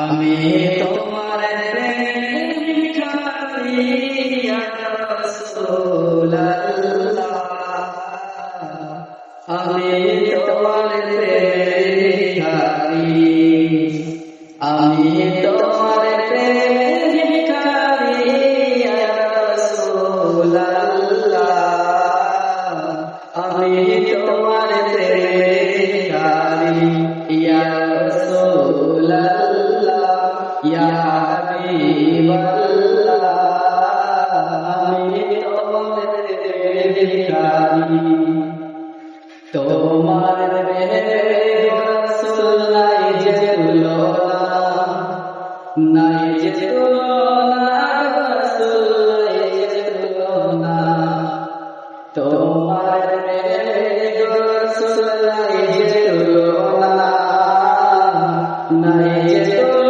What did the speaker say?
আমি তোমার প্রেমের ভিখারি ইয়া রাসূলুল্লাহ, আমি তোমার প্রেমের ভিখারি, আমি তোমার প্রেমের ভিখারি ইয়া রাসূলুল্লাহ, আমি তোমার প্রেমের ভিখারি ইয়া রাসূলুল্লাহ, ইয়া হাবিবাল্লাহ, আমি তোমার প্রেমের ভিখারি। তোমার প্রেমের রাসূল নাই যে তুলনা, নাই যে তুলনা, রাসূল নাই যে তুলনা। তোমার প্রেমের রাসূল নাই যে তুলনা, নাই যে তুলনা।